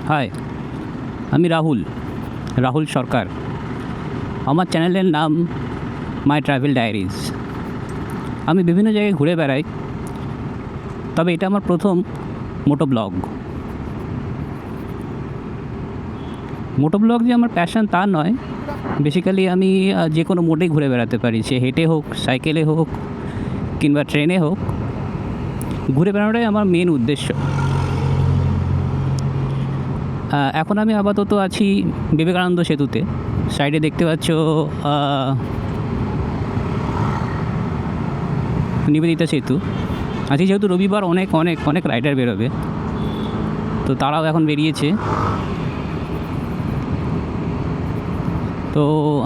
High, আমি রাহুল রাহুল সরকার। আমার চ্যানেলের নাম মাই ট্রাভেল ডায়েরিজ। আমি বিভিন্ন জায়গায় ঘুরে বেড়াই, তবে এটা আমার প্রথম মোটো ব্লগ। মোটো ব্লগ যে আমার প্যাশন তা নয়। বেসিক্যালি আমি যে কোনো মোটেই ঘুরে বেড়াতে পারি, সে হেঁটে হোক, সাইকেলে হোক, কিংবা ট্রেনে হোক। ঘুরে বেড়ানোটাই আমার মেন উদ্দেশ্য। এখন আমি আপাতত আছি বিবেকানন্দ সেতুতে। সাইডে দেখতে পাচ্ছ নিবেদিতা সেতু। আজকে যেহেতু রবিবার, অনেক অনেক অনেক রাইডার বেরোবে, তো তারাও এখন বেরিয়েছে। তো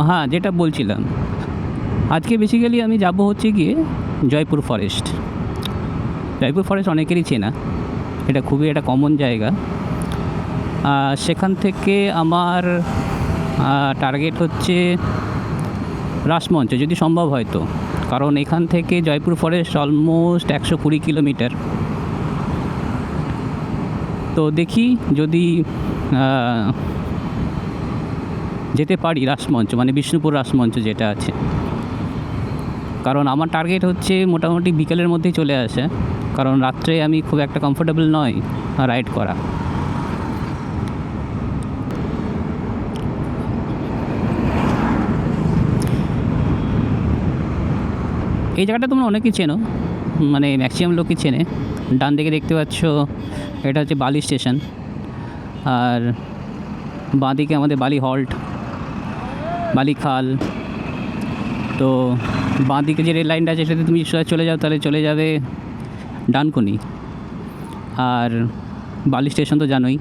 হ্যাঁ, যেটা বলছিলাম, আজকে বেসিক্যালি আমি যাব হচ্ছে গিয়ে জয়পুর ফরেস্ট। জয়পুর ফরেস্ট অনেকেরই চেনা, এটা খুবই একটা কমন জায়গা। সেখান থেকে আমার টার্গেট হচ্ছে রাসমঞ্চ, যদি সম্ভব হয় তো। কারণ এখান থেকে জয়পুর ফরেস্ট অলমোস্ট 120 কিলোমিটার। তো দেখি যদি যেতে পারি রাসমঞ্চ, মানে বিষ্ণুপুর রাসমঞ্চ যেটা আছে। কারণ আমার টার্গেট হচ্ছে মোটামুটি বিকেলের মধ্যেই চলে আসে, কারণ রাত্রে আমি খুব একটা কমফোর্টেবল নয় রাইড করা। এই জায়গাটা তোমরা অনেকেই চেনো, মানে ম্যাক্সিমাম লোকই চেনে। ডান দিকে দেখতে পাচ্ছ, এটা হচ্ছে বালি স্টেশন। আর বাঁ দিকে আমাদের বালি হল্ট, বালি খাল। তো বাঁ দিকে যে রেল লাইনটা আছে সেটাতে তুমি চলে যাও, তাহলে চলে যাবে ডানকুনি। আর বালি স্টেশন তো জানোই,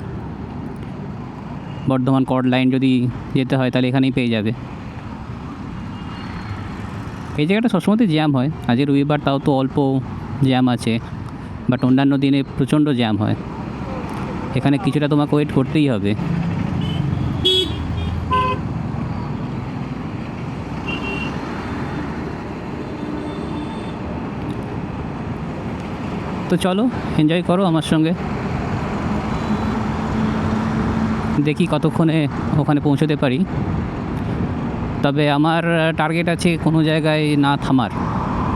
বর্ধমান কর্ড লাইন যদি যেতে হয় তাহলে এখানেই পেয়ে যাবে। এই জায়গাটা সবসময়তে জ্যাম হয়। আজ রবিবার, তাও তো অল্প জ্যাম আছে, বাট অন্যান্য দিনে প্রচণ্ড জ্যাম হয়। এখানে কিছুটা তোমাকে ওয়েট করতেই হবে। তো চলো, এনজয় করো আমার সঙ্গে। দেখি কতক্ষণে ওখানে পৌঁছতে পারি। তবে আমার টার্গেট আছে কোনো জায়গায় না থামার,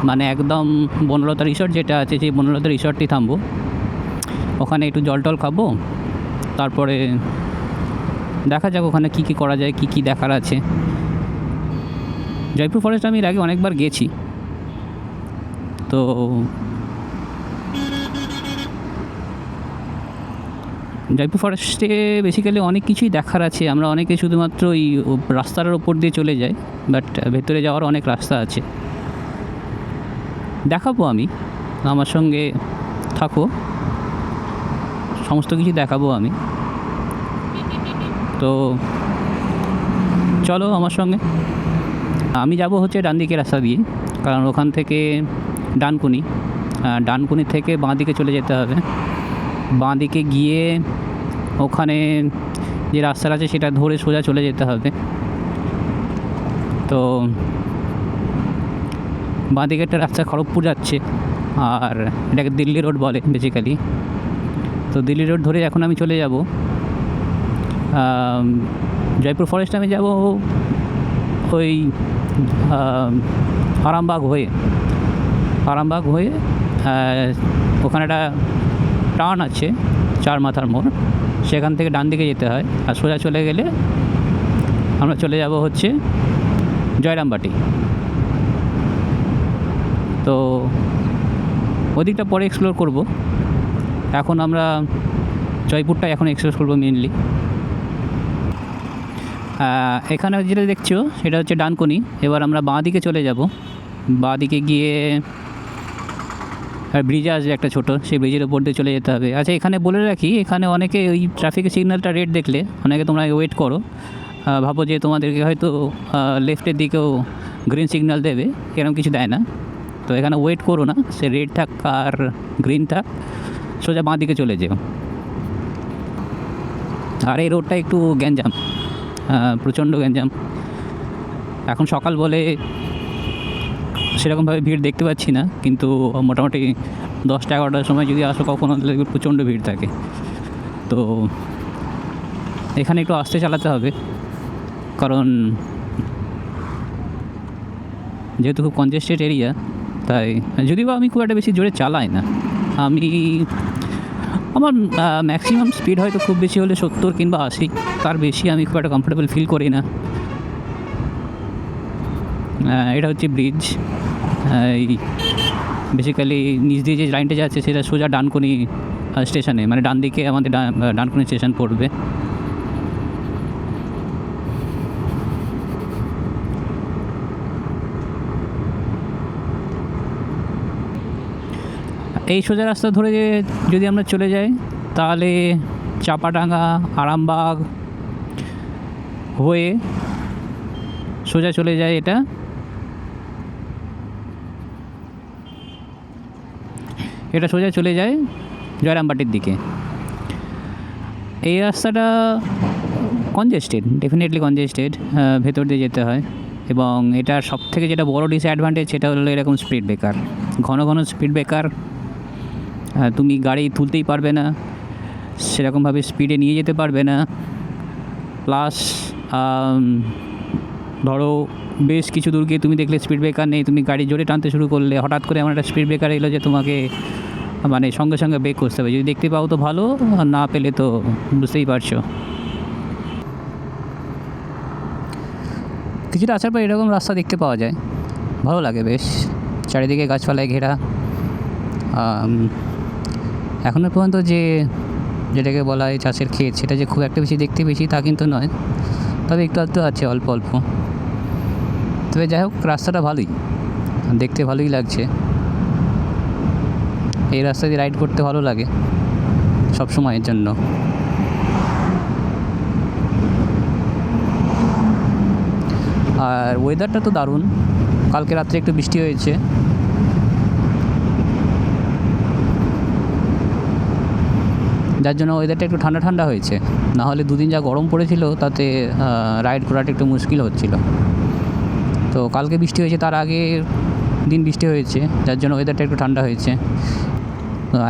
মানে একদম বনলতা রিসর্ট যেটা আছে, সেই বনলতা রিসর্টই থামবো। ওখানে একটু জল টল খাবো, তারপরে দেখা যাক ওখানে কী কী করা যায়, কী কী দেখার আছে। জয়পুর ফরেস্ট আমি এর আগে অনেকবার গেছি। তো জয়পুর ফরেস্টে বেসিক্যালি অনেক কিছুই দেখার আছে। আমরা অনেকে শুধুমাত্র এই রাস্তার ওপর দিয়ে চলে যাই, বাট ভেতরে যাওয়ার অনেক রাস্তা আছে। দেখাবো আমি, আমার সঙ্গে থাকো, সমস্ত কিছু দেখাবো আমি। তো চলো আমার সঙ্গে। আমি যাব হচ্ছে ডান দিকে রাস্তা দিয়ে, কারণ ওখান থেকে ডানকুনি, ডানকুনি থেকে বাঁ দিকে চলে যেতে হবে। বাঁ দিকে গিয়ে ওখানে যে রাস্তাটা আছে সেটা ধরে সোজা চলে যেতে হবে। তো বাঁ দিকে একটা রাস্তা খড়গপুর যাচ্ছে, আর এটাকে দিল্লি রোড বলে বেসিক্যালি। তো দিল্লি রোড ধরে এখন আমি চলে যাব জয়পুর ফরেস্ট। আমি যাব ওই আরামবাগ হয়ে ওখানে একটা টার্ন আছে, চার মাথার মোড়, সেখান থেকে ডান দিকে যেতে হয়। আর সোজা চলে গেলে আমরা চলে যাব হচ্ছে জয়রামবাটি। তো ওদিকটা পরে এক্সপ্লোর করব। এখন আমরা জয়পুরটা এখন এক্সপ্লোর করবো মেনলি। এখানে যেটা দেখছো সেটা হচ্ছে ডানকুনি। এবার আমরা বাঁ দিকে চলে যাব। বাঁ দিকে গিয়ে ব্রিজ আসবে একটা ছোটো, সেই ব্রিজের ওপর দিয়ে চলে যেতে হবে। আচ্ছা, এখানে বলে রাখি, এখানে অনেকে ওই ট্রাফিকের সিগন্যালটা রেড দেখলে অনেকে তোমরা ওয়েট করো, ভাবো যে তোমাদেরকে হয়তো লেফটের দিকেও গ্রিন সিগন্যাল দেবে, এরকম কিছু দেয় না। তো এখানে ওয়েট করো না, সে রেড থাক আর গ্রিন থাক, সোজা বাঁ দিকে চলে যেও। আর এই রোডটা একটু গ্যাঞ্জাম, প্রচণ্ড গ্যাঞ্জাম। এখন সকাল বলে সেরকমভাবে ভিড় দেখতে পাচ্ছি না, কিন্তু মোটামুটি 10টা 11টার সময় যদি আসো কখনো, তাহলে প্রচণ্ড ভিড় থাকে। তো এখানে একটু আস্তে চালাতে হবে, কারণ যেহেতু খুব কনজেস্টেড এরিয়া, তাই যদিও আমি খুব একটা বেশি জোরে চালাই না। আমার ম্যাক্সিমাম স্পিড হয়তো খুব বেশি হলে 70 কিংবা 80, তার বেশি আমি খুব একটা কমফোর্টেবল ফিল করি না। এটা হচ্ছে ব্রিজ। এই বেসিক্যালি নিচ দিয়ে যে লাইনটা যাচ্ছে সেটা সোজা ডানকুনি স্টেশনে, মানে ডান দিকে আমাদের ডানকুনি স্টেশন পড়বে। এই সোজা রাস্তা ধরে যদি আমরা চলে যাই তাহলে চাপাডাঙ্গা, আরামবাগ হয়ে সোজা চলে যায় এটা সোজা চলে যায় জয়রামবাটির দিকে। এই রাস্তাটা কনজেস্টেড, ডেফিনেটলি কনজেস্টেড, ভেতর দিয়ে যেতে হয়। এবং এটার সবথেকে যেটা বড় ডিসঅ্যাডভান্টেজ সেটা হলো এরকম স্পিড ব্রেকার, ঘন ঘন স্পিড ব্রেকার। তুমি গাড়ি তুলতেই পারবে না, সেরকমভাবে স্পিডে নিয়ে যেতে পারবে না। প্লাস ধরো বেশ কিছু দূর গিয়ে তুমি দেখলে স্পিড ব্রেকার নেই, তুমি গাড়ি জোরে টানতে শুরু করলে হঠাৎ করে এমন একটা স্পিড ব্রেকার এলো যে তোমাকে মানে সঙ্গে সঙ্গে ব্রেক করতে হবে। যদি দেখতে পাও তো ভালো, আর না পেলে তো বুঝতেই পারছো। কিছুটা আসার পর এরকম রাস্তা দেখতে পাওয়া যায়, ভালো লাগে বেশ, চারিদিকে গাছপালায় ঘেরা। এখনও পর্যন্ত যেটাকে বলা হয় চাষের ক্ষেত, সেটা যে খুব একটা বেশি দেখতে পেয়েছি তা কিন্তু নয়, তবে একটু আধটু আছে অল্প অল্প। তবে যাই হোক, রাস্তাটা ভালোই, দেখতে ভালোই লাগছে। এই রাস্তা দিয়ে রাইড করতে ভালো লাগে সব সময়ের জন্য। আর ওয়েদারটা তো দারুণ, কালকে রাত্রে একটু বৃষ্টি হয়েছে, যার জন্য ওয়েদারটা একটু ঠান্ডা ঠান্ডা হয়েছে। না হলে দুদিন যা গরম পড়েছিল তাতে রাইড করাটা একটু মুশকিল হচ্ছিল। তো কালকে বৃষ্টি হয়েছে, তার আগে দিন বৃষ্টি হয়েছে, যার জন্য ওয়েদারটা একটু ঠান্ডা হয়েছে।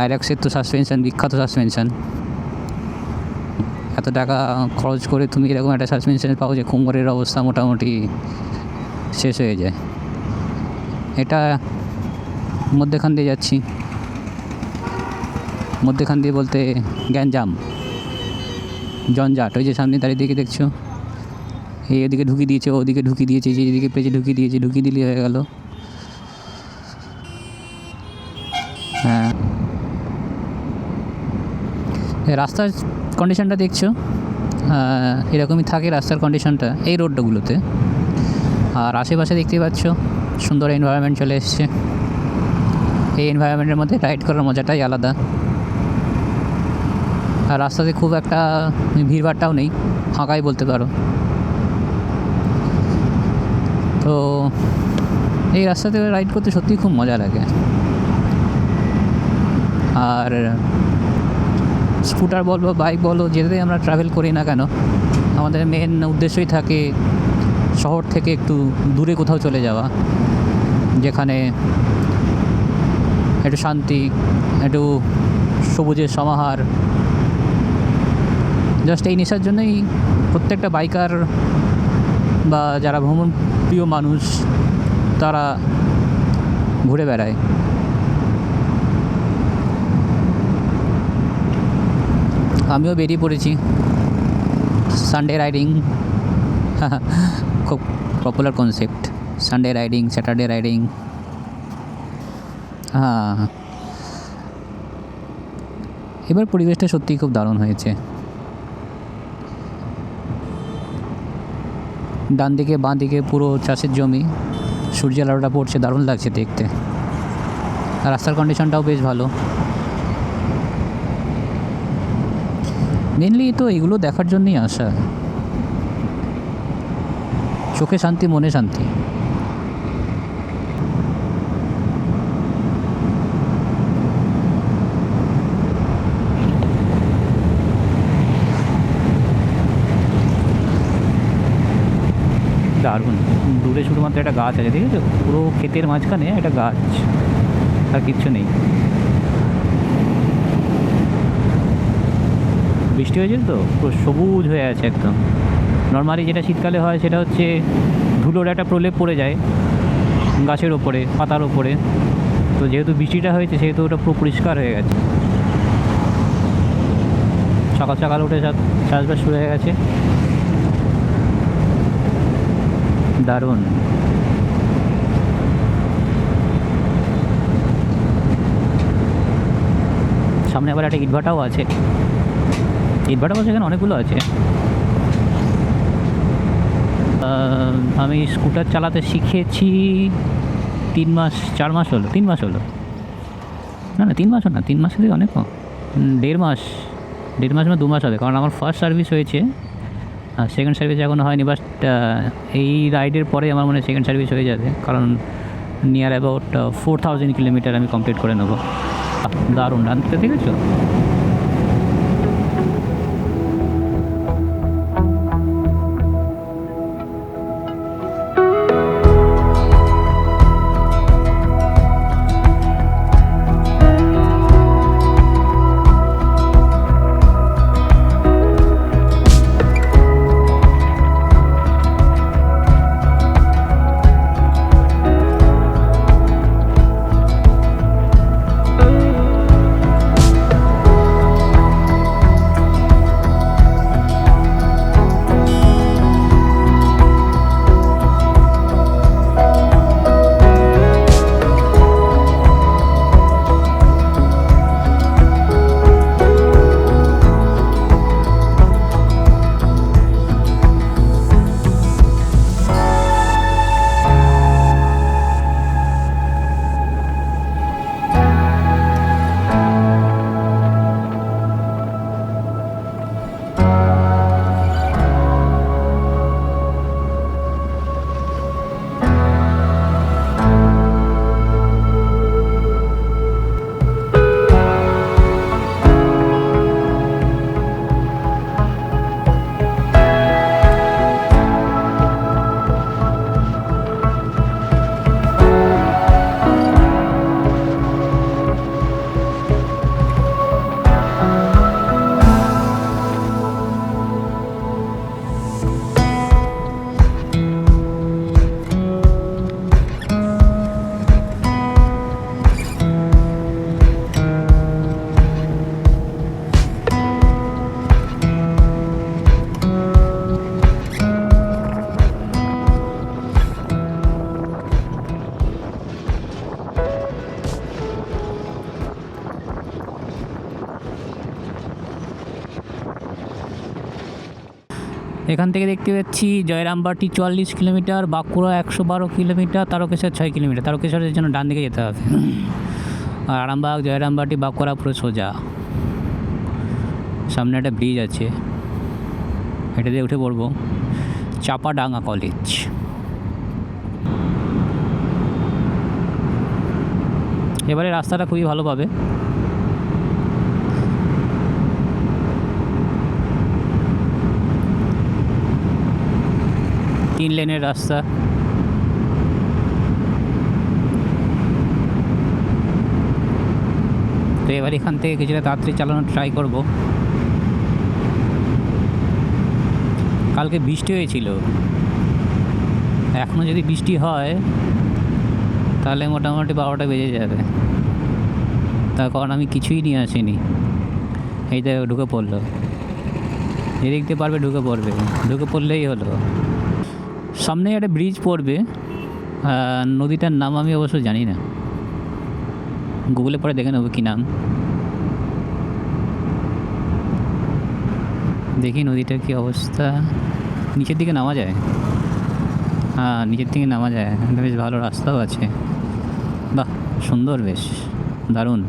আইরক্সের তো সাসপেনশন, বিখ্যাত সাসপেনশন, এত টাকা খরচ করে তুমি এরকম একটা সাসপেনশন পাও যে কোমরের অবস্থা মোটামুটি শেষ হয়ে যায়। এটা মধ্যেখান দিয়ে যাচ্ছি, মধ্যেখান দিয়ে বলতে গ্যাঞ্জাম, জঞ্জাট। ওই যে সামনে দাঁড়িয়ে দিকে দেখছো, এদিকে ঢুকিয়ে দিয়েছে, ওদিকে ঢুকিয়ে দিয়েছে, যেদিকে পেজে ঢুকিয়ে দিয়েছে, ঢুকিয়ে দিলে হয়ে গেল। হ্যাঁ, রাস্তার কন্ডিশনটা দেখছো, এরকমই থাকে রাস্তার কন্ডিশনটা এই রোডগুলোতে। আর আশেপাশে দেখতেই পাচ্ছ সুন্দর এনভায়রনমেন্ট চলে এসছে। এই এনভায়রনমেন্টের মধ্যে রাইড করার মজাটাই আলাদা। আর রাস্তাতে খুব একটা ভিড়ভাড়টাও নেই, ফাঁকাই বলতে পারো। তো এই রাস্তাতে রাইড করতে সত্যিই খুব মজা লাগে। আর স্কুটার বলো, বাইক বলো, যেটাতেই আমরা ট্রাভেল করি না কেন, আমাদের মেন উদ্দেশ্যই থাকে শহর থেকে একটু দূরে কোথাও চলে যাওয়া, যেখানে একটু শান্তি, একটু সবুজের সমাহার। জাস্ট এই নেশার জন্যই প্রত্যেকটা বাইকার বা যারা ভ্রমণ প্রিয় মানুষ তারা ঘুরে বেড়ায়। আমিও বেরিয়ে পড়েছি সানডে রাইডিং, খুব popular concept, Sunday riding, Saturday riding. হ্যাঁ, এবার পরিবেশটা সত্যিই খুব দারুণ হয়েছে। ডান দিকে বাঁ দিকে পুরো চাষের জমি, সূর্যের আলোটা পড়ছে, দারুণ লাগছে দেখতে। আর রাস্তার কন্ডিশনটাও বেশ ভালো। মেনলি তো এগুলো দেখার জন্যই আসা, চোখে শান্তি, মনে শান্তি। দারুণ। দূরে শুধুমাত্র একটা গাছ আছে, ঠিক আছে, পুরো ক্ষেতের মাঝখানে একটা গাছ, আর কিচ্ছু নেই। বৃষ্টি হয়েছে তো পুরো সবুজ হয়ে আছে একদম। নর্মালি যেটা শীতকালে হয় সেটা হচ্ছে ধুলোর একটা প্রলেপ পড়ে যায় গাছের ওপরে, পাতার ওপরে। তো যেহেতু বৃষ্টিটা হয়েছে সেহেতু ওটা পুরো পরিষ্কার হয়ে গেছে। সকাল সকাল উঠে চাষবাস শুরু হয়ে গেছে, দারুণ। সামনে আবার একটা ইটভাটাও আছে, ইটভাটাও সেখানে অনেকগুলো আছে। আমি স্কুটার চালাতে শিখেছি 3 মাস 4 মাস হলো, 3 মাস হলো, না 3 মাসও না, 3 মাস থেকে অনেক কম, 1.5 মাস, 1.5 মাস বা 2 মাস হবে। কারণ আমার ফার্স্ট সার্ভিস হয়েছে, আর সেকেন্ড সার্ভিস এখনও হয়নি। বাট এই রাইডের পরে আমার মনে হয় সেকেন্ড সার্ভিস হয়ে যাবে, কারণ নিয়ার অ্যাবাউট 4000 কিলোমিটার আমি কমপ্লিট করে নেবো। দারুণ, রানতে দেখেছো? এখান থেকে দেখতে পাচ্ছি Jayrambati 44 kilometre, Bankura 112 kilometre, Tarakeswar 6 kilometre. তারকেশ্বরের জন্য ডান দিকে যেতে হবে। আর আরামবাগ, জয়রামবাটি, বাঁকুড়া পুরো সোজা। সামনে একটা ব্রিজ আছে, এটা দিয়ে উঠে পড়বো চাপাডাঙ্গা কলেজ। এবারে রাস্তাটা খুবই ভালো পাবে। তিন লেনের রাস্তা। তো এবার এখান থেকে কিছুটা তাড়াতাড়ি চালানোর ট্রাই করব। কালকে বৃষ্টি হয়েছিল, এখনও যদি বৃষ্টি হয় তাহলে মোটামুটি 12টা বেজে যাবে। তার কারণ আমি কিছুই নিয়ে আসিনি। এই জায়গায় ঢুকে পড়লো, এদিক দিয়ে পারবে ঢুকে পড়বে, ঢুকে পড়লেই হলো। সামনে একটা ব্রিজ পড়বে, নদীটার নাম আমি অবশ্য জানি না, গুগলে পরে দেখে নেবো কী নাম। দেখি নদীটার কী অবস্থা। নিচের দিকে নামা যায়, হ্যাঁ নিচের দিকে নামা যায়, বেশ ভালো রাস্তাও আছে। বাহ, সুন্দর, বেশ দারুণ।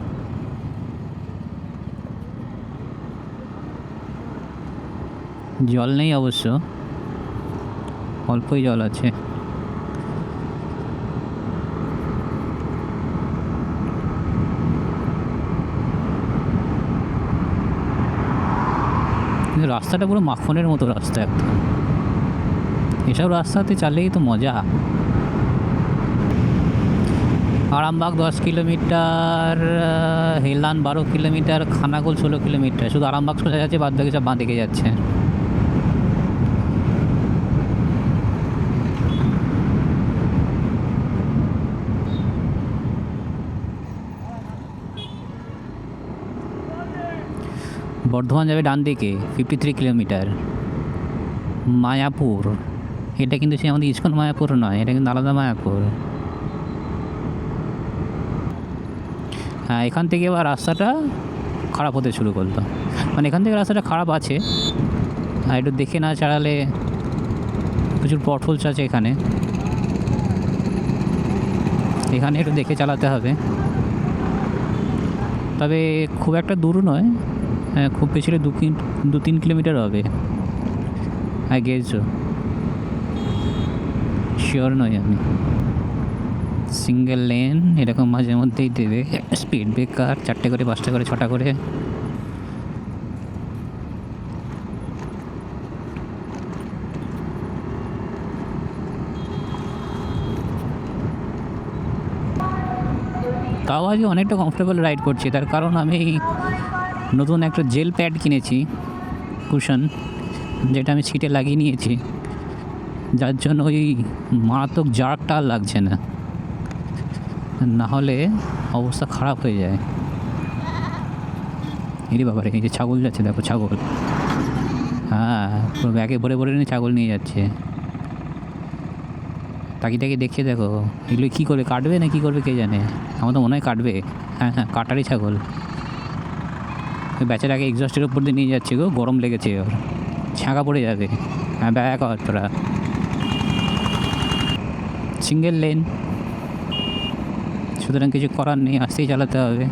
জল নেই অবশ্য, অল্পই জল আছে। কিন্তু রাস্তাটা পুরো মাখনের মতো রাস্তা একদম। এসব রাস্তাতে চালেই তো মজা। আরামবাগ 10 কিলোমিটার, হেলান 12 কিলোমিটার, খানাকুল 16 কিলোমিটার। শুধু আরামবাগ সোজা যাচ্ছে, বাদ বাকি সব বাঁ দিকে যাচ্ছে। বর্ধমান যাবে ডান দিকে 53 কিলোমিটার। মায়াপুর, এটা কিন্তু সে আমাদের ইস্কন মায়াপুর নয়, এটা কিন্তু আলাদা মায়াপুর। হ্যাঁ, এখান থেকে এবার রাস্তাটা খারাপ হতে শুরু করলো। মানে এখান থেকে রাস্তাটা খারাপ আছে, আর একটু দেখে না চালালে, প্রচুর পটহোলস আছে এখানে, এখানে একটু দেখে চালাতে হবে। তবে খুব একটা দূর নয়, খুব বেশি 2-3 কিলোমিটার হবে, আই গেস, শিওর নয় আমি। সিঙ্গেল লেন এরকম মাঝে মধ্যেই দেবে, স্পিড ব্রেকার 4টে করে, 5টা করে, 6টা করে। তাও আজকে অনেকটা কমফোর্টেবল রাইড করছি, তার কারণ আমি নতুন একটা জেল প্যাড কিনেছি, কুশন, যেটা আমি সিটে লাগিয়ে নিয়েছি, যার জন্য ওই মারাত্মক জার্কটা আর লাগছে না, না হলে অবস্থা খারাপ হয়ে যায়। এরই ব্যাপারে, এই যে ছাগল যাচ্ছে, দেখো ছাগল, হ্যাঁ পুরো ব্যাগে ভরে ভরে নিয়ে ছাগল নিয়ে যাচ্ছে। তাকিয়ে দেখে দেখো, এগুলো কী করবে, কাটবে না কী করবে কে জানে, আমার তো মনে হয় কাটবে। হ্যাঁ হ্যাঁ, কাটারই ছাগল। ওই বেচারাকে এক্সস্টের উপর দিয়ে নিয়ে যাচ্ছে গো, গরম লেগেছে ওর, ছাঁকা পড়ে যাবে। হ্যাঁ, ব্যাগ তোরা, সিঙ্গেল লেন, সুতরাং কিছু করার নেই, আস্তেই চালাতে হবে।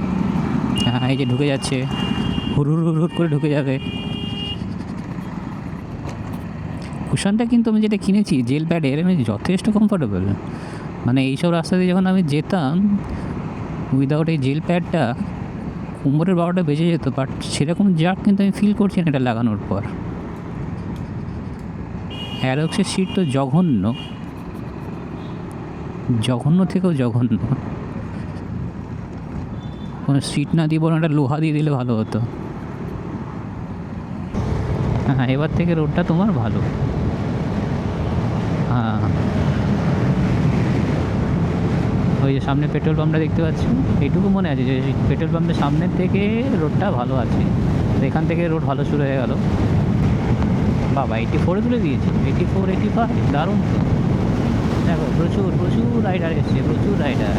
হ্যাঁ, এই যে ঢুকে যাচ্ছে, হুড় করে ঢুকে যাবে। কুশনটা কিন্তু আমি যেটা কিনেছি জেল প্যাডের, আমি যথেষ্ট কমফোর্টেবল। মানে এইসব রাস্তা দিয়ে যখন আমি যেতাম উইদাউট এই জেল প্যাডটা, কোমরের বারোটা বেজে যেত, বাট সেরকম জার্ক কিন্তু আমি ফিল করছি না এটা লাগানোর পর। অ্যারক্সের সিট তো জঘন্য, জঘন্য থেকেও জঘন্য। কোনো সিট না দিয়ে বরং একটা লোহা দিয়ে দিলে ভালো হতো। হ্যাঁ, এবার থেকে রোডটা তোমার ভালো। হ্যাঁ, ওই যে সামনে পেট্রোল পাম্পটা দেখতে পাচ্ছি, এইটুকু মনে আছে যে পেট্রোল পাম্পের সামনের থেকে রোডটা ভালো আছে, তো এখান থেকে রোড ভালো শুরু হয়ে গেল। বাবা 84-এ তুলে দিয়েছে, 84, 85, দারুণ তো। দেখো প্রচুর রাইডার এসছে, প্রচুর রাইডার।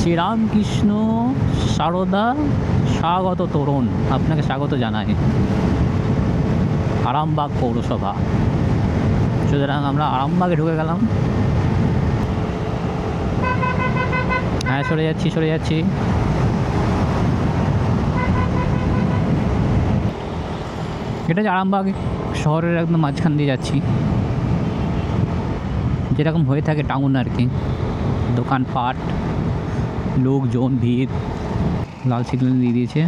শ্রীরামকৃষ্ণ সারদা স্বাগত তোরণ আপনাকে স্বাগত জানাই, আরামবাগ পৌরসভা। সুতরাং আমরা আরামবাগে ঢুকে গেলাম। হ্যাঁ, সরে যাচ্ছি। এটা যে আরামবাগ শহরের একদম মাঝখান দিয়ে যাচ্ছি, যেরকম হয়ে থাকে টাউন আর কি, দোকানপাট, লোকজন, ভিড়। লাল সিগন্যাল দিয়ে দিয়েছে।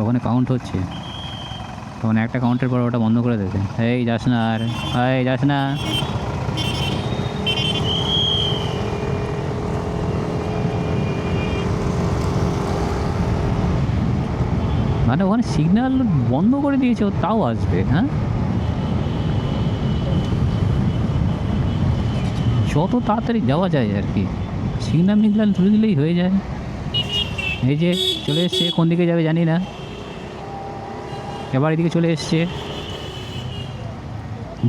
ওখানে কাউন্ট হচ্ছে, তখন একটা কাউন্টের পর ওটা বন্ধ করে দেবে। এই যাস না, আর যাস না। মানে ওখানে সিগন্যাল বন্ধ করে দিয়েছে, ও তাও আসবে। হ্যাঁ, যত তাড়াতাড়ি যাওয়া যায় আর কি, সিগন্যাল তুলে দিলেই হয়ে যায়। এই যে চলে এসছে, কোন দিকে যাবে জানি না, এবার এদিকে চলে এসছে,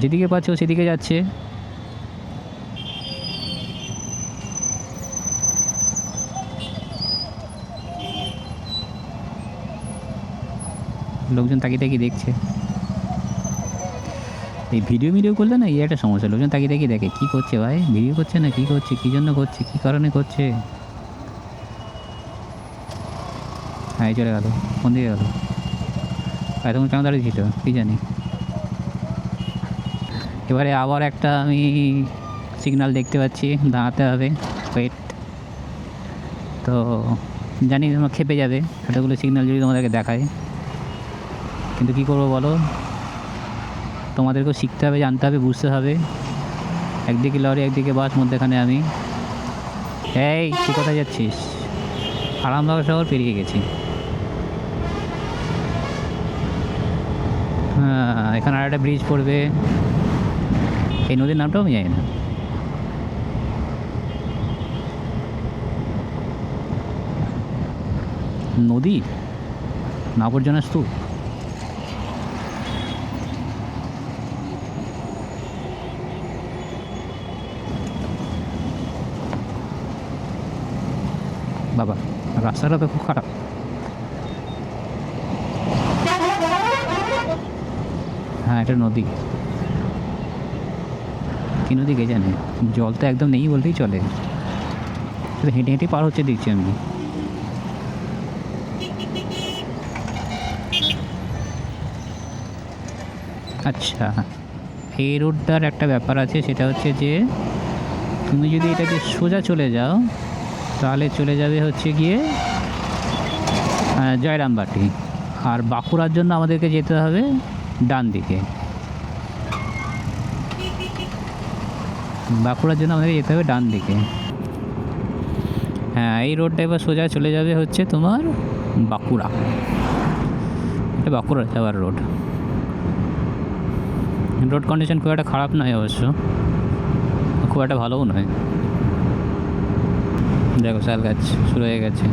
যেদিকে পাচ্ছে ও সেদিকে যাচ্ছে। লোকজন তাকিয়ে দেখছে। এই ভিডিও করলে না, এই একটা সমস্যা, লোকজন তাকিয়ে দেখে কী করছে ভাই, ভিডিও করছে না কী করছে, কী জন্য করছে, কী কারণে করছে। হ্যাঁ, চলে গেল, কোন দিকে গেল, এতক্ষণ কেমন দাঁড়িয়েছিল কী জানি। এবারে আবার একটা আমি সিগন্যাল দেখতে পাচ্ছি, দাঁড়াতে হবে, ওয়েট। তো জানি তোমার খেপে যাবে এতগুলো সিগন্যাল যদি তোমাদেরকে দেখায়, কিন্তু কী করবো বলো, তোমাদেরকেও শিখতে হবে, জানতে হবে, বুঝতে হবে। একদিকে লরি, একদিকে বাস, মধ্যেখানে আমি। এই তুই কোথায় যাচ্ছিস? আরামবাগ শহর পেরিয়ে গেছি। হ্যাঁ, এখানে আর একটা ব্রিজ পড়বে। এই নদীর নামটাও আমি জানি না। নদী না, আবর্জনা স্তূপ। বাবা, রাস্তাটা তো খুব খারাপ। হ্যাঁ, এটা নদী। কি নদী কে জানে, জল তো একদম নেই বলতেই চলে। হেঁটে হেঁটে পার হচ্ছে দেখছি আমি। আচ্ছা, এই রোডটার একটা ব্যাপার আছে, সেটা হচ্ছে যে তুমি যদি এটাকে সোজা চলে যাও তাহলে চলে যাবে হচ্ছে গিয়ে জয়রামবাটি, আর বাঁকুড়ার জন্য আমাদেরকে যেতে হবে ডান দিকে। বাঁকুড়ার জন্য আমাদেরকে যেতে হবে ডান দিকে। হ্যাঁ, এই রোডটা এবার সোজা চলে যাবে হচ্ছে তোমার বাঁকুড়া। এটা বাঁকুড়া যাওয়ার রোড। রোড কন্ডিশন খুব একটা খারাপ নয় অবশ্য, খুব একটা ভালোও নয়। দেখো শাল গাছ শুরু হয়ে গেছে।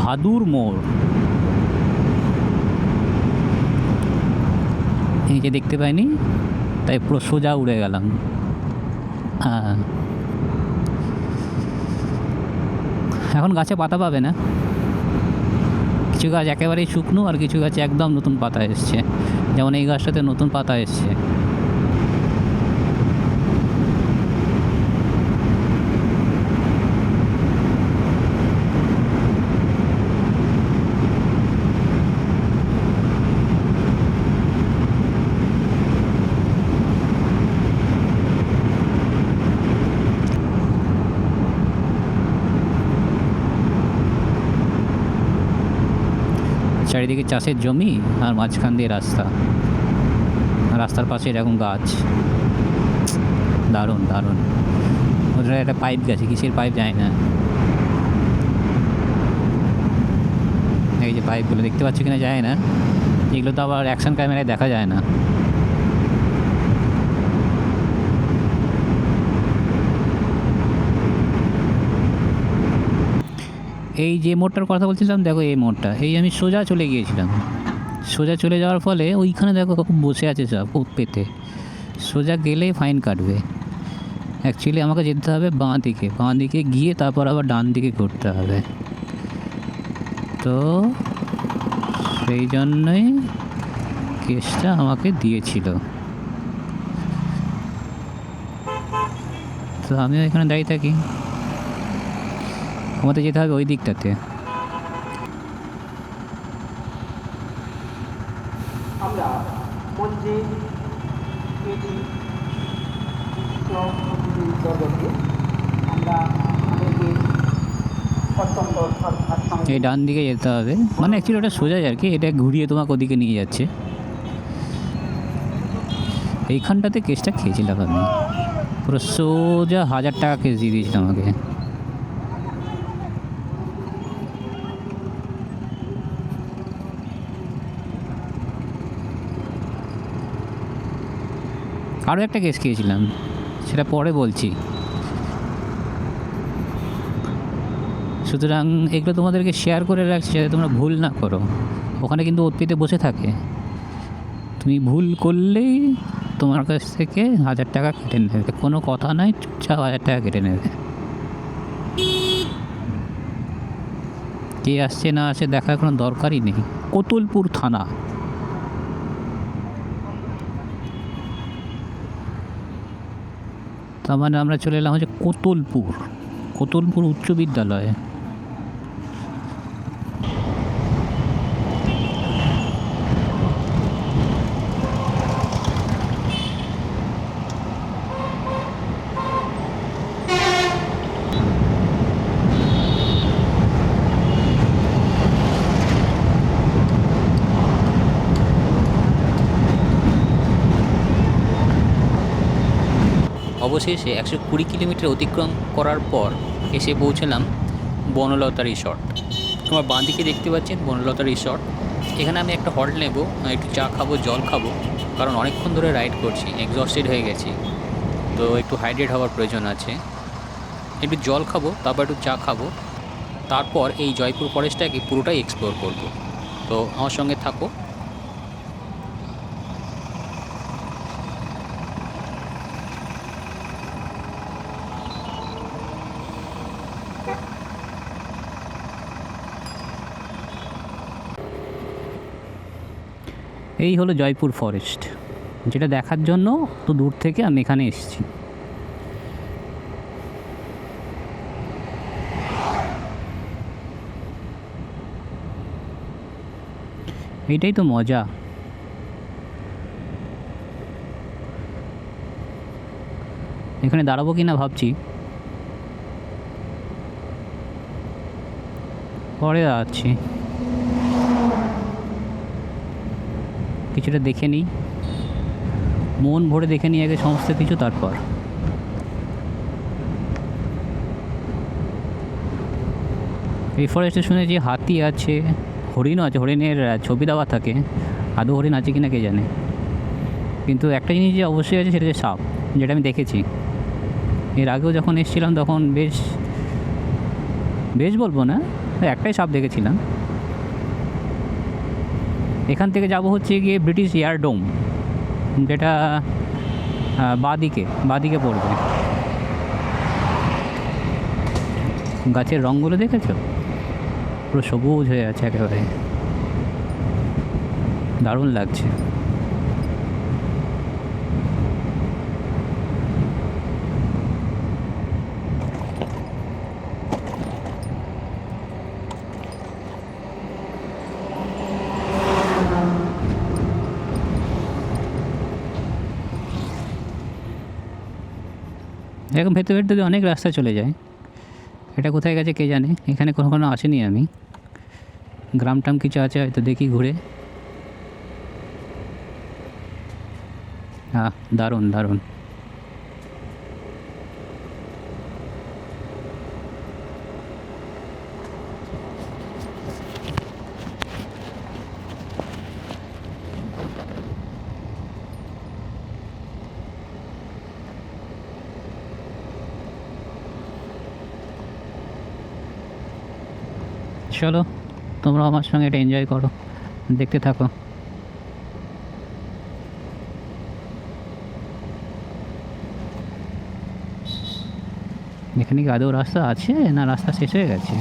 ভাদুর মোড়, এই যে দেখতে পাইনি, তাই পুরো সোজা উড়ে গেলাম। হ্যাঁ, এখন গাছে পাতা পাবে না, কিছু গাছ একেবারেই শুকনো আর কিছু গাছে একদম নতুন পাতা এসছে, যেমন এই গাছটাতে নতুন পাতা এসছে। চারিদিকে চাষের জমি আর মাঝখান দিয়ে রাস্তা, রাস্তার পাশে এরকম গাছ, দারুণ দারুণ। ওদের একটা পাইপ গেছে, কিসের পাইপ যায় না। এই যে পাইপগুলো দেখতে পাচ্ছ কিনা যায় না, এগুলো তো আবার অ্যাকশন ক্যামেরায় দেখা যায় না। এই যে মোড়টার কথা বলছিলাম, দেখো এই মোড়টা, এই আমি সোজা চলে গিয়েছিলাম। সোজা চলে যাওয়ার ফলে ওইখানে দেখো বসে আছে সব পেতে, সোজা গেলেই ফাইন কাটবে। অ্যাকচুয়ালি আমাকে যেতে হবে বাঁ দিকে, বাঁ দিকে গিয়ে তারপর আবার ডান দিকে ঘুরতে হবে। তো সেই জন্যই কেসটা আমাকে দিয়েছিল। তো আমিও এখানে দাঁড়িয়ে থাকি, আমাদের যেতে হবে ওই দিকটাতে। আমরা মঞ্জিল জগতে আমরা এই ডান দিকে যেতে হবে, মানে অ্যাকচুয়ালি ওটা সোজাই আর কি, এটা ঘুরিয়ে তোমাকে ওদিকে নিয়ে যাচ্ছে। এইখানটাতে কেসটা খেয়েছিলাম আমি, পুরো সোজা 1000 টাকা কেস দিয়ে দিয়েছিল আমাকে। আরও একটা কেস খেয়েছিলাম, সেটা পরে বলছি। সুতরাং এগুলো তোমাদেরকে শেয়ার করে রাখছি যাতে তোমরা ভুল না করো। ওখানে কিন্তু ওটিতে বসে থাকে, তুমি ভুল করলেই তোমার কাছ থেকে 1000 টাকা কেটে নেবে, কোনো কথা নয়, চুপচাপ 1000 টাকা কেটে নেবে। কে আসছে না আসে দেখার কোনো দরকারই নেই। কোতুলপুর থানা, তার মানে আমরা চলে এলাম হচ্ছে কোতুলপুর উচ্চ বিদ্যালয়ে। অবশেষে 120 কিলোমিটার অতিক্রম করার পর এসে পৌঁছলাম বনলতা রিসর্ট। তোমার বাঁ দিকে দেখতে পাচ্ছেন বনলতা রিসর্ট। এখানে আমি একটা হল্ট নেব, একটু চা খাবো, জল খাবো, কারণ অনেকক্ষণ ধরে রাইড করছি, এক্সস্টেড হয়ে গেছি, তো একটু হাইড্রেট হওয়ার প্রয়োজন আছে। একটু জল খাবো, তারপর একটু চা খাবো, তারপর এই জয়পুর ফরেস্টটাকে পুরোটাই এক্সপ্লোর করব। তো আমার সঙ্গে থাকো। এই হলো জয়পুর ফরেস্ট, যেটা দেখার জন্য তো দূর থেকে আমি এখানে এসেছি। এইটাই তো মজা। এখানে দাঁড়াবো কি না ভাবছি, পরে দাঁড়াচ্ছি। কিছুটা দেখে নিই, মন ভরে দেখে নিই আগে সমস্ত কিছু, তারপর। এই ফরেস্টে শুনেছি হাতি আছে, হরিণও আছে, হরিণের ছবি দেওয়া থাকে। আদৌ হরিণ আছে কিনা কে জানে, কিন্তু একটা জিনিস যে অবশ্যই আছে সেটা হচ্ছে সাপ, যেটা আমি দেখেছি। এর আগেও যখন এসেছিলাম তখন বেশ বেশ বলবো না, একটাই সাপ দেখেছিলাম। এখান থেকে যাব হচ্ছে গিয়ে ব্রিটিশ এয়ারডোম, যেটা বাঁদিকে পড়বে। গাছের রঙগুলো দেখেছো, পুরো সবুজ হয়ে আছে একেবারে, দারুণ লাগছে। এখন ভেতরে ভেতরে অনেক রাস্তা চলে যায়। এটা কোথায় গেছে কে জানে, এখানে কখনো আসেনি আমি। গ্রাম টাম কিছু আছে হয়তো, দেখি ঘুরে। দারুণ দারুণ। চলো, তোমরা আমার সঙ্গে এটা এনজয় করো, দেখতে থাকো। এখানে কি আদৌ রাস্তা আছে, না রাস্তা শেষ হয়ে গেছে?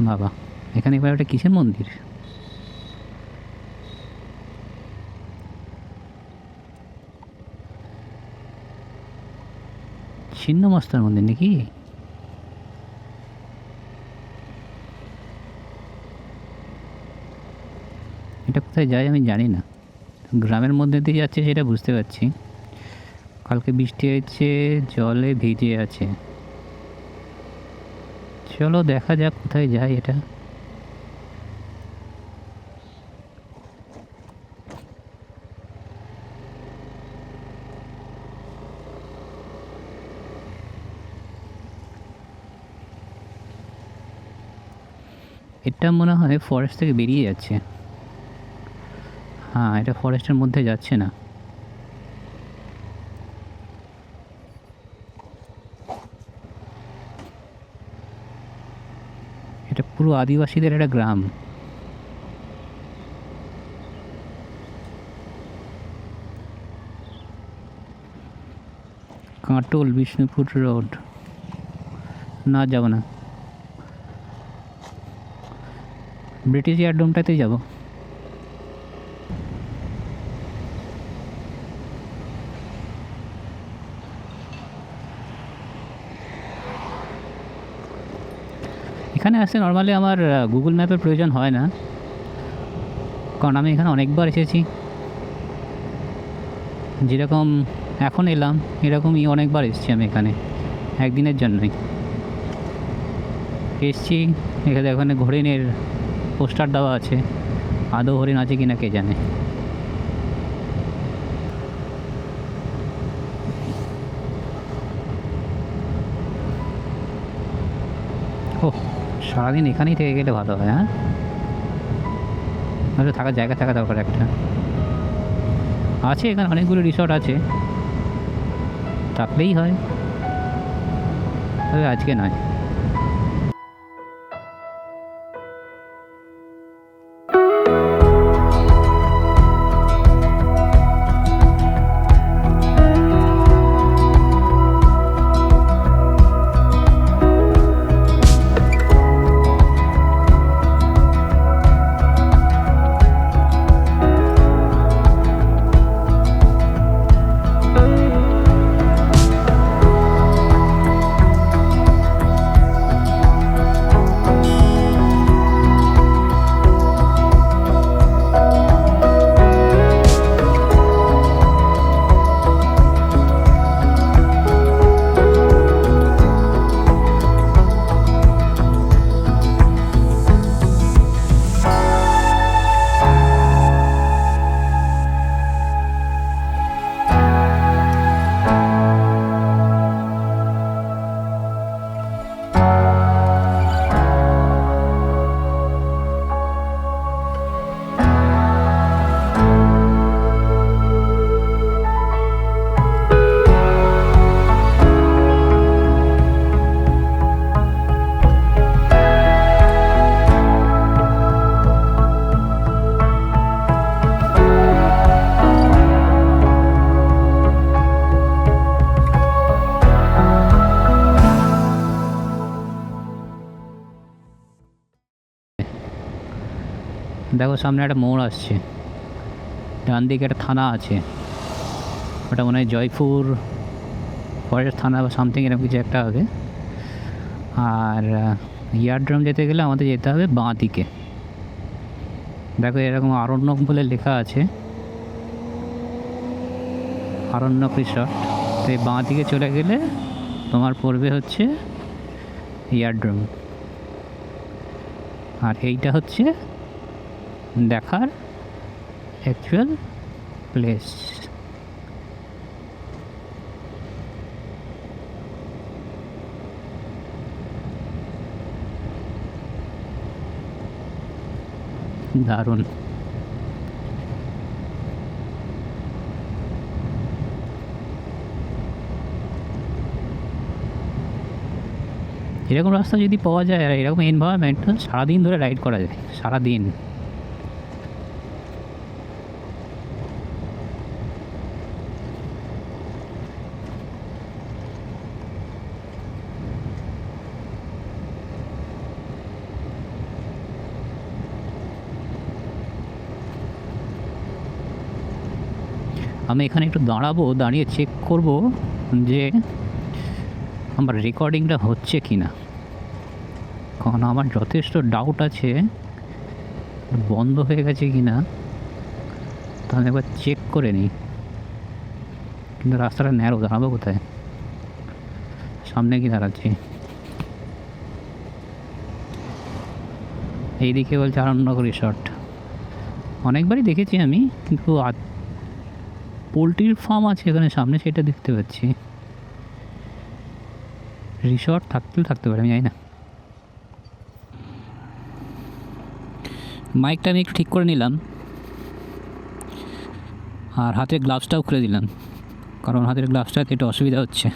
বাবা, এখানে এবার একটা কিসের মন্দির? ছিন্নমস্তার মন্দির নাকি? এটা কোথায় যায় আমি জানি না, গ্রামের মধ্যে দিয়ে যাচ্ছে সেটা বুঝতে পারছি। কালকে বৃষ্টি হয়েছে, জলে ভিজে আছে। চলো দেখা যাক কোথায় যায় এটা। এটা মনে হয় ফরেস্ট থেকে বেরিয়ে যাচ্ছে। হ্যাঁ, এটা ফরেস্টের মধ্যে যাচ্ছে না। এটা পুরো আদিবাসীদের একটা গ্রাম। কাঁটল বিষ্ণুপুর রোড, না যাব না, ব্রিটিশ এয়ারডোমটাতেই যাব। এখানে আসতে নর্মালি আমার গুগল ম্যাপের প্রয়োজন হয় না, কারণ আমি এখানে অনেকবার এসেছি। যেরকম এখন এলাম এরকমই অনেকবার এসেছি আমি এখানে, একদিনের জন্যই এসেছি। এখানে হরিণের পোস্টার দেওয়া আছে, আদৌ হরিণ আছে কিনা কে জানে। ও, সারাদিন এখানেই থেকে গেলে ভালো হয়। হ্যাঁ, হয়তো থাকার জায়গা থাকা দরকার একটা। আছে এখানে অনেকগুলো রিসর্ট আছে, থাকলেই হয়, তবে আজকে নয়। দেখো সামনে একটা মোড় আসছে, ডান দিকে একটা থানা আছে, ওটা মনে হয় জয়পুর ফরেস্ট থানা বা সামথিং এরকম কিছু একটা হবে। আর ইয়ারড্রাম যেতে গেলে আমাদের যেতে হবে বাঁ দিকে। দেখো এরকম আরণ্যক বলে লেখা আছে, আরণ্যক রিসর্ট। তো এই বাঁ দিকে চলে গেলে তোমার পড়বে হচ্ছে ইয়ারড্রাম, আর এইটা হচ্ছে দেখার অ্যাকচুয়াল প্লেস। দারুণ। এরকম রাস্তা যদি পাওয়া যায় আর এরকম এনভায়রনমেন্ট, সারাদিন ধরে রাইড করা যায়, সারাদিন। আমি এখানে একটু দাঁড়াবো, দাঁড়িয়ে চেক করব যে আমার রেকর্ডিংটা হচ্ছে কি না, কারণ আমার যথেষ্ট ডাউট আছে বন্ধ হয়ে গেছে কি না। তাহলে একবার চেক করে নিই। কিন্তু রাস্তাটা ন্যারো, দাঁড়াবো কোথায়? সামনে কি দাঁড়াচ্ছি? এইদিকে বলছে আরণ্যক রিসর্ট। অনেকবারই দেখেছি আমি, কিন্তু পোলট্রির ফার্ম আছে এখানে সামনে, সেটা দেখতে পাচ্ছি। রিসর্ট থাকতে পারে, আমি জানি না। মাইকটা আমি একটু ঠিক করে নিলাম, আর হাতের গ্লাভসটাও খুলে দিলাম, কারণ হাতের গ্লাভসটাতে একটু অসুবিধা হচ্ছে।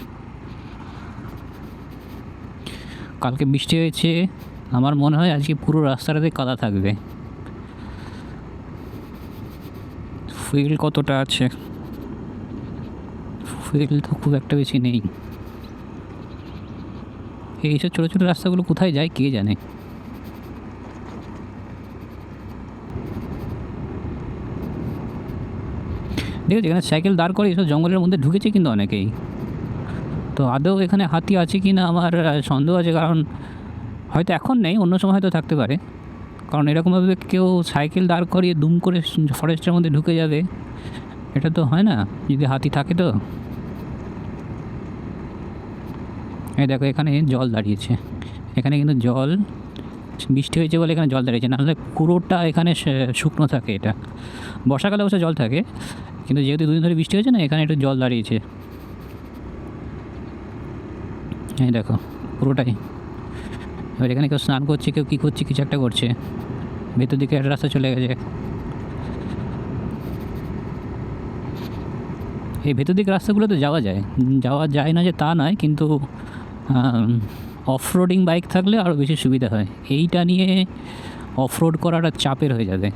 কালকে বৃষ্টি হয়েছে, আমার মনে হয় আজকে পুরো রাস্তাটাতে কাদা থাকবে। ফিল কতটা আছে? ফিল তো খুব একটা বেশি নেই। এইসব ছোটো ছোটো রাস্তাগুলো কোথায় যায় কে জানে। দেখেছি এখানে সাইকেল দাঁড় করে এইসব জঙ্গলের মধ্যে ঢুকেছে কিন্তু অনেকেই। তো আদৌ এখানে হাতি আছে কি না আমার সন্দেহ আছে, কারণ হয়তো এখন নেই, অন্য সময় হয়তো থাকতে পারে। কারণ এরকমভাবে কেউ সাইকেল দাঁড় করিয়ে দুম করে ফরেস্টের মধ্যে ঢুকে যাবে, এটা তো হয় না যদি হাতি থাকে। তো এই দেখো এখানে জল দাঁড়িয়েছে, এখানে কিন্তু জল, বৃষ্টি হয়েছে বলে এখানে জল দাঁড়িয়েছে, নাহলে পুরোটা এখানে শুকনো থাকে। এটা বর্ষাকালে অবশ্য জল থাকে, কিন্তু যেহেতু দুদিন ধরে বৃষ্টি হয়েছে না, এখানে একটু জল দাঁড়িয়েছে। এই দেখো পুরোটাই এবার এখানে কেউ স্নান করছে, কেউ কী করছে, কিছু একটা করছে। ভেতর দিকে একটা রাস্তা চলে গেছে। এই ভেতর দিকে রাস্তাগুলোতে যাওয়া যায় না যে তা নয়, কিন্তু অফরোডিং বাইক থাকলে আরও বেশি সুবিধা হয়। এইটা নিয়ে অফরোড করাটা চাপের হয়ে যাবে।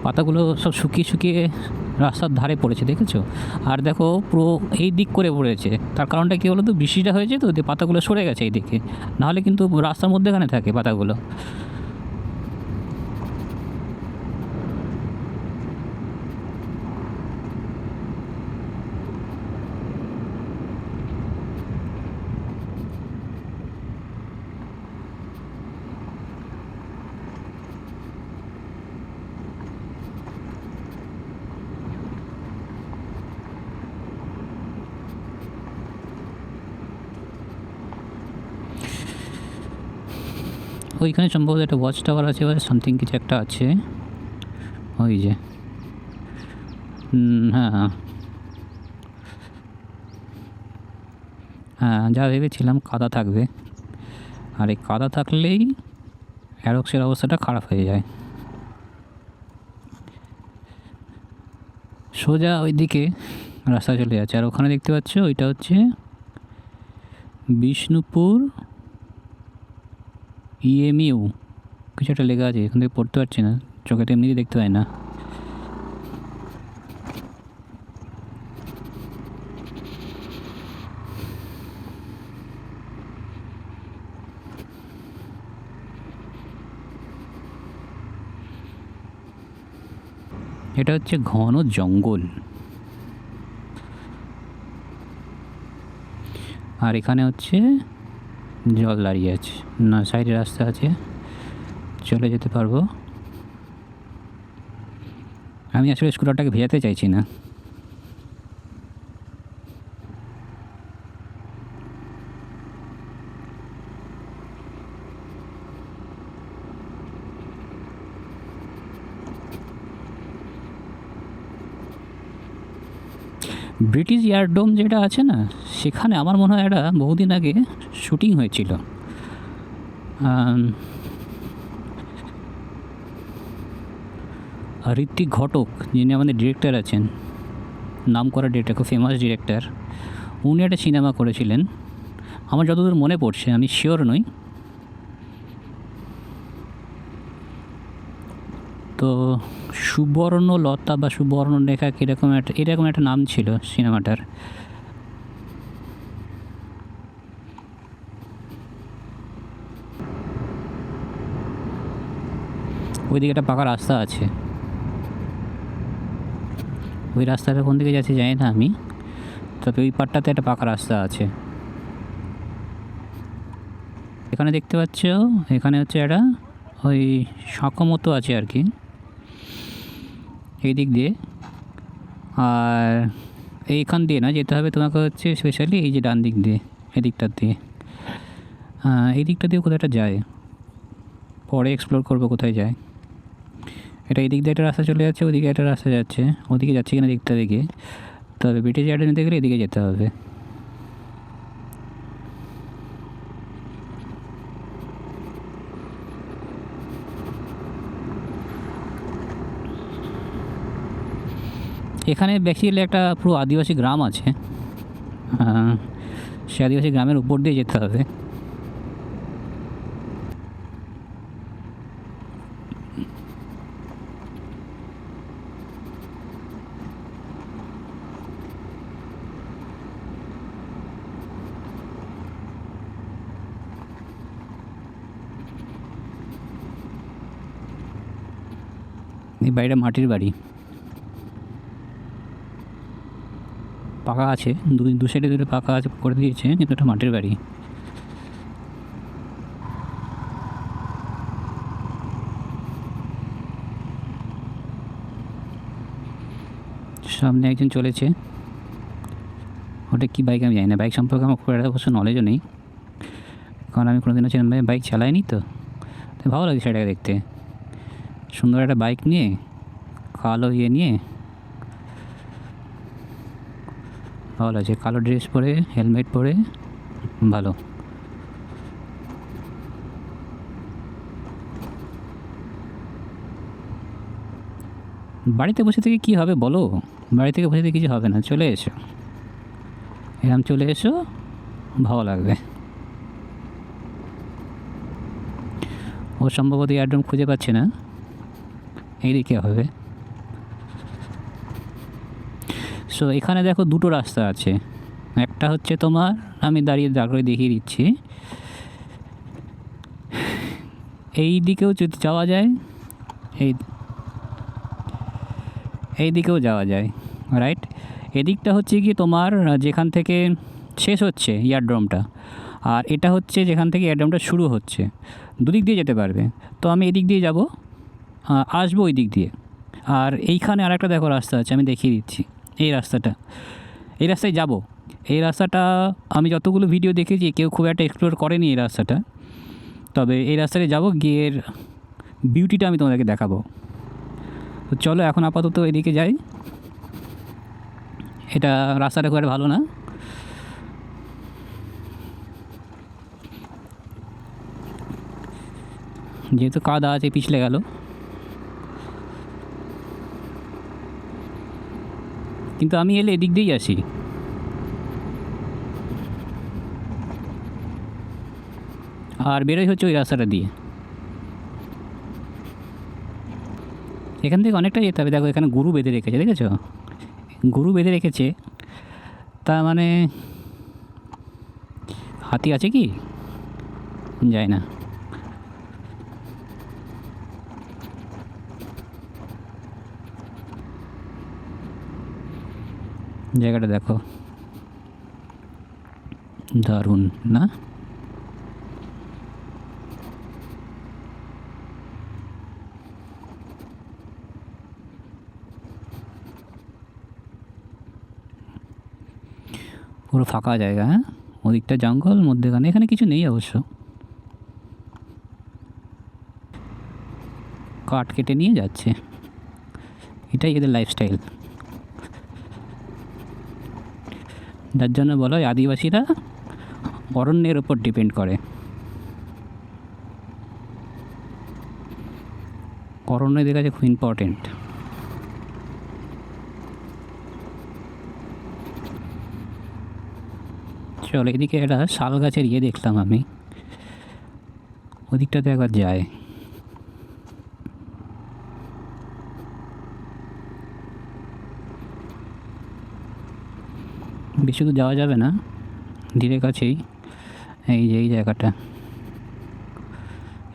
পাতাগুলো সব শুকিয়ে শুকিয়ে রাস্তার ধারে পড়েছে, দেখেছো? আর দেখো পুরো এই দিক করে পড়েছে। তার কারণটা কী বলো তো, বৃষ্টিটা হয়েছে তো, পাতাগুলো সরে গেছে এই দিকে, নাহলে কিন্তু রাস্তার মধ্যেখানে থাকে পাতাগুলো। ওইখানে সম্ভবত একটা ওয়াচ টাওয়ার আছে বা সামথিং কিছু একটা আছে, ওই যে। হ্যাঁ হ্যাঁ, যা ভেবেছিলাম কাদা থাকবে, আর এই কাদা থাকলেই অ্যারক্সের অবস্থাটা খারাপ হয়ে যায়। সোজা ওই দিকে রাস্তা চলে যাচ্ছে, আর ওখানে দেখতে পাচ্ছ ওইটা হচ্ছে বিষ্ণুপুর EMU কিছু একটা লেখা আছে, এখান থেকে পড়তে পারছি না, চোখে তো এমনিতে দেখতে পাই না। এটা হচ্ছে ঘন জঙ্গল, আর এখানে হচ্ছে জল দাঁড়িয়ে আছে, না সাইডে রাস্তা আছে, চলে যেতে পারবো। আমি আসলে স্কুটারটাকে ভেজাতে চাইছি না। ব্রিটিশ এয়ারডোম যেটা আছে না, সেখানে আমার মনে হয় এটা বহুদিন আগে শুটিং হয়েছিল। ঋত্বিক ঘটক, যিনি আমাদের ডিরেক্টর আছেন, নাম করা ডিরেক্টর, খুব ফেমাস ডিরেক্টর, উনি একটা সিনেমা করেছিলেন, আমার যতদূর মনে পড়ছে, আমি শিওর নই। তো সুবর্ণলতা বা সুবর্ণরেখা এরকম একটা নাম ছিল সিনেমাটার। ওইদিকে একটা পাকা রাস্তা আছে, ওই রাস্তাটা কোন দিকে যাচ্ছে জানি না আমি, তবে ওই পাটটাতে একটা পাকা রাস্তা আছে। এখানে দেখতে পাচ্ছ, এখানে হচ্ছে একটা ওই শাঁখো মতো আছে আর কি এই দিক দিয়ে, আর এইখান দিয়ে না যেতে হবে তোমাকে, হচ্ছে স্পেশালি এই যে ডান দিক দিয়ে, এদিকটার দিয়ে, এই দিকটা দিয়ে কোথাও একটা যায়, পরে এক্সপ্লোর করবো কোথায় যায়। এটা এই দিক দিয়ে একটা রাস্তা চলে যাচ্ছে, ওদিকে একটা রাস্তা যাচ্ছে, ওদিকে যাচ্ছে কিনা দিকটা দিকে, তবে ব্রিটিশ গার্ডেন নিতে গেলে এদিকে যেতে হবে। এখানে বেসিক্যালি একটা পুরো আদিবাসী গ্রাম আছে, সে আদিবাসী গ্রামের উপর দিয়ে যেতে হবে। এই বাড়িটা মাটির বাড়ি, পাকা আছে, দু সাইডে দুটো পাকা আছে করে দিয়েছে, কিন্তু একটা মাটির বাড়ি। সামনে একজন চলেছে, ওটা কী বাইক আমি জানি না, বাইক সম্পর্কে আমার খুব একটা অবশ্য নলেজও নেই, কারণ আমি কোনোদিনও বাইক চালাইনি, তো ভালো লাগে সেটাকে দেখতে। সুন্দর একটা বাইক নিয়ে, কালো নিয়ে ভালো লাগছে, কালো ড্রেস পরে, হেলমেট পরে, ভালো। বাড়িতে বসে থেকে কী হবে বলো? বাড়ি থেকে বসে থেকে কিছু হবে না, চলে এসো, এরকম চলে এসো, ভালো লাগবে। ও সম্ভবত এয়ারড্রোম খুঁজে পাচ্ছে না, এইদিকে হবে। সো এখানে দেখো দুটো রাস্তা আছে, একটা হচ্ছে তোমার, আমি দাঁড়িয়ে করে দেখিয়ে দিচ্ছি, এই দিকেও যদি যাওয়া যায়, এই দিকেও যাওয়া যায়, রাইট। এদিকটা হচ্ছে কি তোমার যেখান থেকে শেষ হচ্ছে এয়ারড্রোমটা, আর এটা হচ্ছে যেখান থেকে এয়ারড্রোমটা শুরু হচ্ছে, দুদিক দিয়ে যেতে পারবে। তো আমি এদিক দিয়ে যাব, আসবো ওই দিক দিয়ে। আর এইখানে আর একটা দেখো রাস্তা আছে, আমি দেখিয়ে দিচ্ছি, এই রাস্তাটা, এই রাস্তায় যাব। এই রাস্তাটা আমি যতগুলো ভিডিও দেখেছি কেউ খুব একটা এক্সপ্লোর করেনি এই রাস্তাটা, তবে এই রাস্তায় যাব, গিয়ে এর বিউটিটা আমি তোমাদেরকে দেখাবো। তো চলো এখন আপাতত এদিকে যাই। এটা রাস্তাটা খুব একটা ভালো না, যেহেতু কাদা আছে, পিছলে গেল। কিন্তু আমি এলে এদিক দিয়েই আসি, আর বেরোই হচ্ছে ওই রাস্তাটা দিয়ে। এখান থেকে অনেকটা যেতে হবে। দেখো এখানে গরু বেঁধে রেখেছে, দেখেছো? গরু বেঁধে রেখেছে, তা মানে হাতি আছে কি যায় না। জায়গাটা দেখো, দারুণ না? পুরো ফাঁকা জায়গা, হ্যাঁ, ওদিকটা জঙ্গল, মধ্যেখানে এখানে কিছু নেই অবশ্য। কাঠ কেটে নিয়ে যাচ্ছে, এটাই এদের লাইফস্টাইল। যার জন্য বলা হয় আদিবাসীরা অরণ্যের ওপর ডিপেন্ড করে। অরণ্য এদের কাছে খুব ইম্পর্টেন্ট। চলো এদিকে একটা শাল গাছের দেখলাম আমি, ওদিকটাতে একবার যায়। বেশি দূর যাওয়া যাবে না, ধীরে কাছেই এই যে এই জায়গাটা,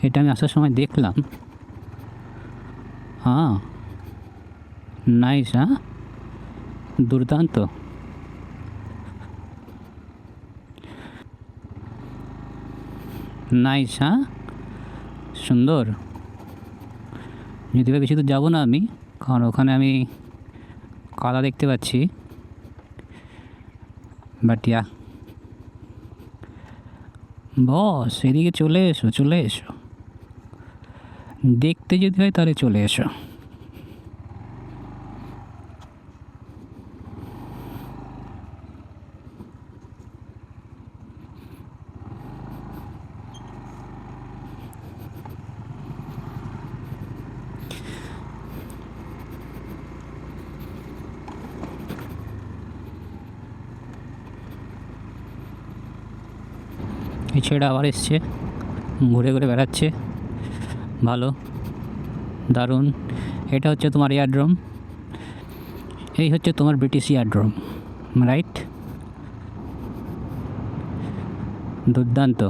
এটা আমি আসার সময় দেখলাম। হ্যাঁ, নাইস, হ্যাঁ, দুর্দান্ত। নাইস, হ্যাঁ, সুন্দর। যদিও বেশি দূর যাবো না আমি, কারণ ওখানে আমি কাদা দেখতে পাচ্ছি। বাট ইয়া, বস এদিকে চলে এসো, চলে এসো, দেখতে যদি হয় তাহলে চলে এসো। এই ছেলেটা আবার এসছে, ঘুরে ঘুরে বেড়াচ্ছে, ভালো, দারুণ। এটা হচ্ছে তোমার এয়ারড্রোম, এই হচ্ছে তোমার ব্রিটিশ এয়ারড্রোম, রাইট? দুর্দান্ত।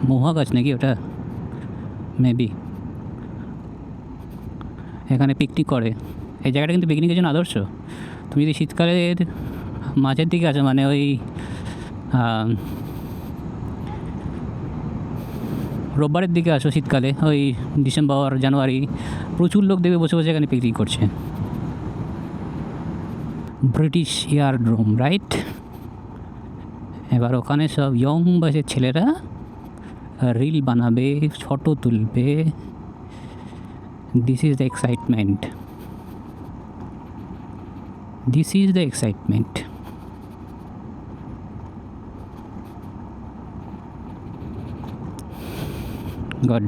মহুয়া গাছ নাকি ওটা, মেবি। এখানে পিকনিক করে। এই জায়গাটা কিন্তু পিকনিকের জন্য আদর্শ। তুমি যদি শীতকালের মাঝের দিকে আসো, মানে ওই রোববারের দিকে আসো শীতকালে, ওই ডিসেম্বর জানুয়ারি, প্রচুর লোক দেখবে বসে বসে এখানে পিকনিক করছে। British aerodrome, right? এবার ওখানে সব ইয়ং বয়সের ছেলেরা রিল বানাবে, ফটো তুলবে। This is the excitement, this is the excitement. God.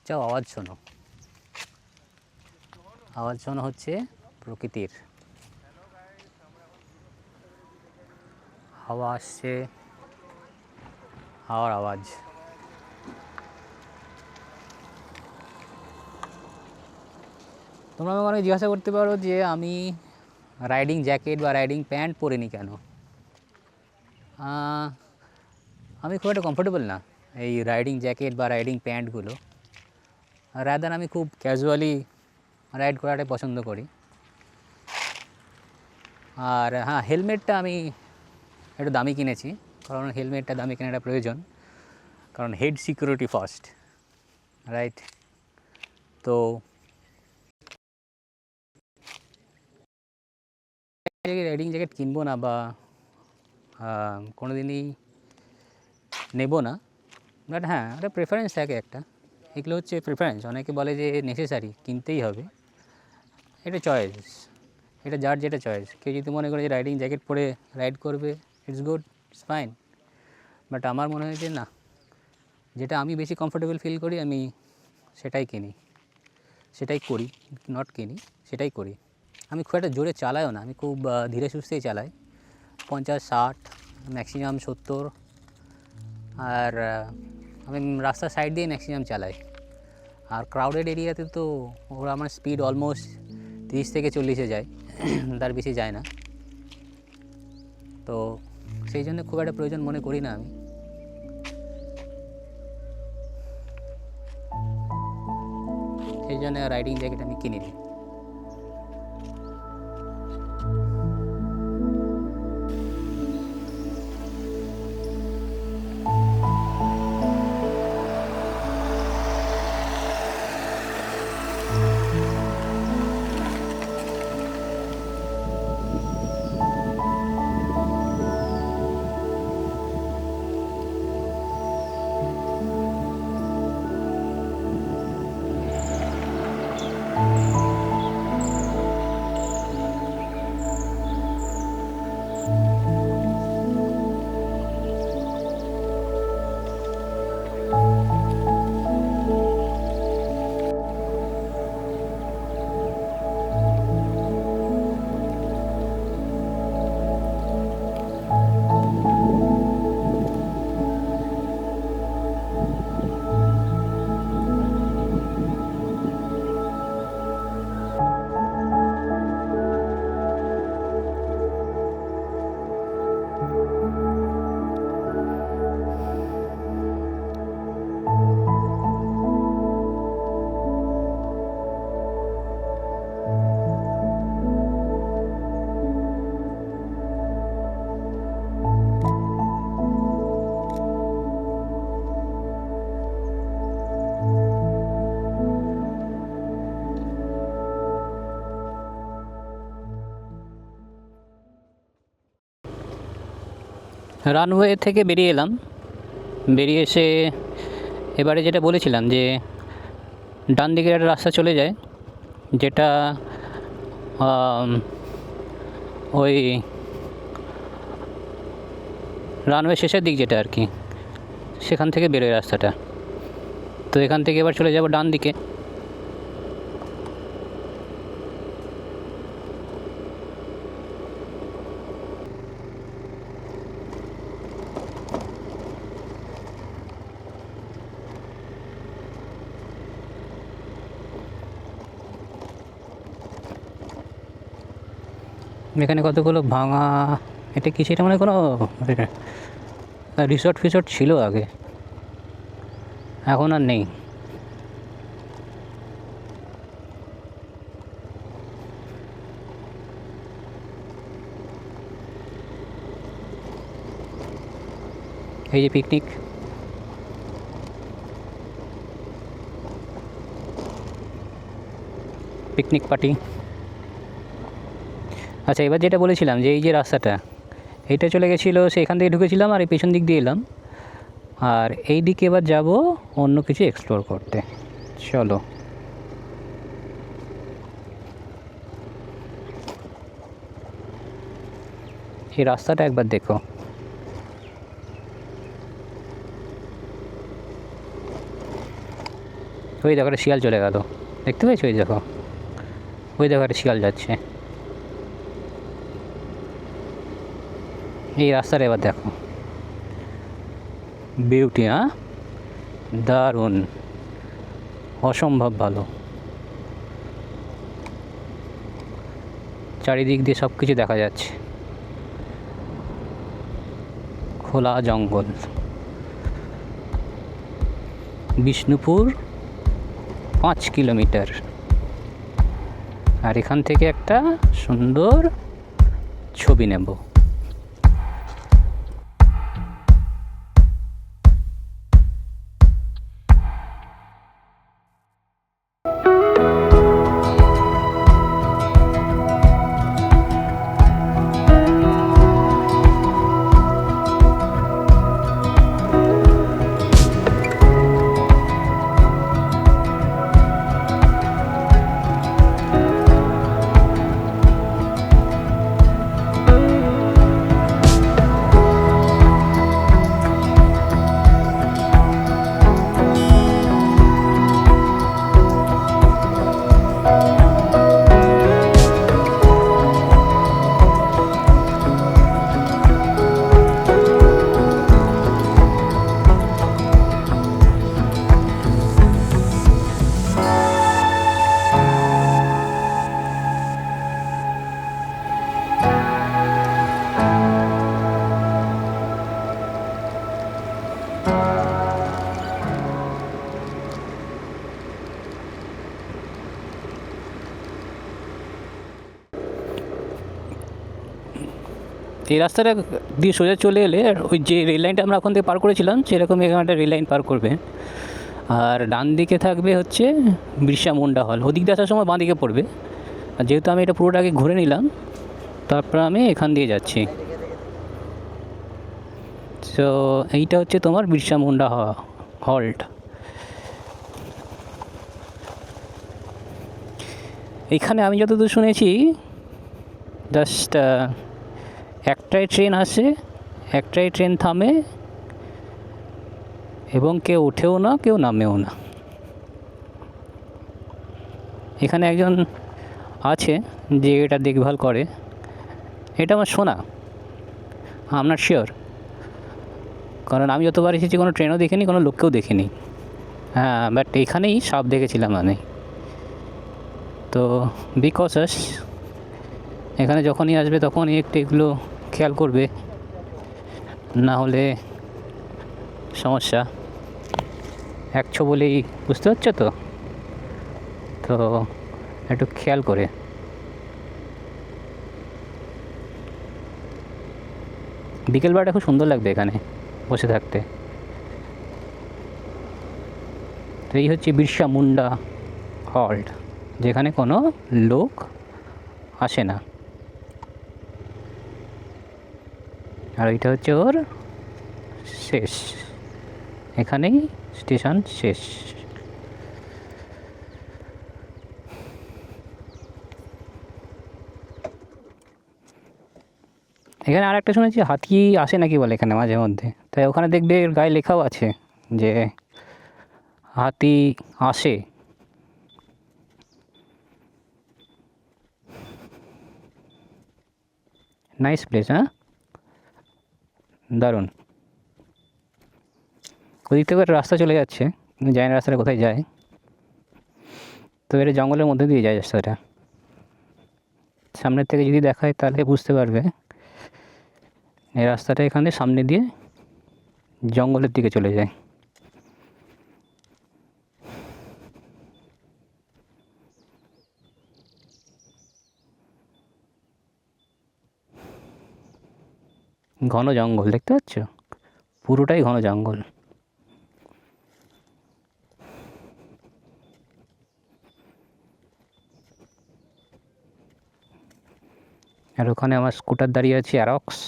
যাও, আওয়াজ শোনো, আওয়াজ শোনো হচ্ছে প্রকৃতির। হাওয়া আসছে, হাওয়ার আওয়াজ। তোমরা আমাকে অনেক জিজ্ঞাসা করতে পারো যে আমি রাইডিং জ্যাকেট বা রাইডিং প্যান্ট পরিনি কেন। আমি খুব একটা কমফোর্টেবল না এই রাইডিং জ্যাকেট বা রাইডিং প্যান্টগুলো। রাদার আমি খুব ক্যাজুয়ালি রাইড করাটাই পছন্দ করি। আর হ্যাঁ, হেলমেটটা আমি একটু দামি কিনেছি, কারণ হেলমেটটা দামি কেনাটা প্রয়োজন, কারণ হেড সিকিউরিটি ফার্স্ট, রাইট? তো রাইডিং জ্যাকেট কিনবো না বা কোনো দিনই নেব না, বাট হ্যাঁ, একটা প্রেফারেন্স থাকে একটা। এগুলো হচ্ছে প্রেফারেন্স। অনেকে বলে যে নেসেসারি, কিনতেই হবে, এটা চয়েস, এটা যার যেটা চয়েস। কেউ যদি মনে করে যে রাইডিং জ্যাকেট পরে রাইড করবে, it's good, it's fine. But আমার মনে হয় যে না, যেটা আমি বেশি কমফোর্টেবল ফিল করি আমি সেটাই কিনি, সেটাই করি, নট কিনি, সেটাই করি। আমি খুব একটা জোরে চালাইও না, আমি খুব ধীরে সুস্থেই চালাই, 50-60, ম্যাক্সিমাম 70। আর আমি রাস্তার সাইড দিয়ে ম্যাক্সিমাম চালাই। আর ক্রাউডেড এরিয়াতে তো ওরা আমার স্পিড অলমোস্ট 30 থেকে 40-এ যায়, তার বেশি যায় না। তো সেই জন্য খুব একটা প্রয়োজন মনে করি না আমি। সেই জন্য রাইডিং জ্যাকেট আমি কিনিনি। রানওয়ে থেকে বেরিয়ে এলাম, বেরিয়ে এসে এবারে যেটা বলেছিলাম যে ডান দিকে একটা রাস্তা চলে যায়, যেটা ওই রানওয়ে শেষের দিক যেটা আর কি, সেখান থেকে বেরোয় রাস্তাটা। তো এখান থেকে এবার চলে যাব ডান দিকে। এখানে কতগুলো ভাঙা, এটা কি, সেটা মানে কোনো রিসর্ট ফিসর্ট ছিল আগে, এখন আর নেই। এই যে পিকনিক, পিকনিক পার্টি। আচ্ছা, এবার যেটা বলেছিলাম যে এই যে রাস্তাটা, এইটা চলে গেছিলো, সেখান থেকে ঢুকেছিলাম আর এই পেছন দিক দিয়ে এলাম, আর এই দিকে এবার যাব অন্য কিছু এক্সপ্লোর করতে। চলো। এই রাস্তাটা একবার দেখো, ওই দেখো একটা শিয়াল চলে গেল, দেখতে পেয়েছো? ওই দেখো, ওই দেখো একটা শিয়াল যাচ্ছে। এই রাস্তাটা এবার দেখো, বিউটি, হ্যাঁ, দারুণ, অসম্ভব ভালো। চারিদিক দিয়ে সব কিছু দেখা যাচ্ছে, খোলা জঙ্গল। বিষ্ণুপুর 5 কিলোমিটার, আর এখান থেকে একটা সুন্দর ছবি নেব। এই রাস্তাটা দিয়ে সোজা চলে এলে ওই যে রেল লাইনটা আমরা ওখান থেকে পার করেছিলাম, সেরকম এখানে একটা রেল লাইন পার করবে, আর ডান দিকে থাকবে হচ্ছে বিরসা মুন্ডা হল। ওদিক দিয়ে আসার সময় বাঁ দিকে পড়বে, আর যেহেতু আমি এটা পুরোটাকে ঘুরে নিলাম, তারপর আমি এখান দিয়ে যাচ্ছি। তো এইটা হচ্ছে তোমার বিরসা মুন্ডা হল্ট। এখানে আমি যতদূর শুনেছি জাস্ট একটাই ট্রেন আসে, একটাই ট্রেন থামে, এবং কেউ ওঠেও না, কেউ নামেও না। এখানে একজন আছে যে এটা দেখভাল করে, এটা আমার শোনা, আই নট শিওর, কারণ আমি যতবার এসেছি কোনো ট্রেনও দেখিনি, কোনো লোককেও দেখিনি। হ্যাঁ, বাট এখানেই সাপ দেখেছিলাম আমি। তো বি কশাস, এখানে যখনই আসবে তখনই একটু এগুলো খেয়াল করবে, না হলে সমস্যা। একশো বলেই, বুঝতে পারছো তো? তো একটু খেয়াল করে। বিকেলবেলাটা খুব সুন্দর লাগবে এখানে বসে থাকতে। তো এই হচ্ছে বিরসা মুন্ডা হল্ট, যেখানে কোনো লোক আসে না, আর এইটা হচ্ছে ওর শেষ, এখানেই স্টেশন শেষ। এখানে আর একটা শুনেছি হাতি আসে নাকি বলে এখানে মাঝে মধ্যে, তাই ওখানে দেখবে এর গায়ে লেখাও আছে যে হাতি আসে। নাইস প্লেস, হ্যাঁ, দারুণ। ওদিক থেকে একটা রাস্তা চলে যাচ্ছে, জানি না রাস্তাটা কোথায় যায়, তো এটা জঙ্গলের মধ্যে দিয়ে যায় রাস্তাটা। সামনের থেকে যদি দেখায় তাহলে বুঝতে পারবে এই রাস্তাটা এখানে সামনে দিয়ে জঙ্গলের দিকে চলে যায়। ঘন জঙ্গল দেখতে পাচ্ছ, পুরোটাই ঘন জঙ্গল। আর ওখানে আমার স্কুটার দাঁড়িয়ে আছে অ্যারক্স।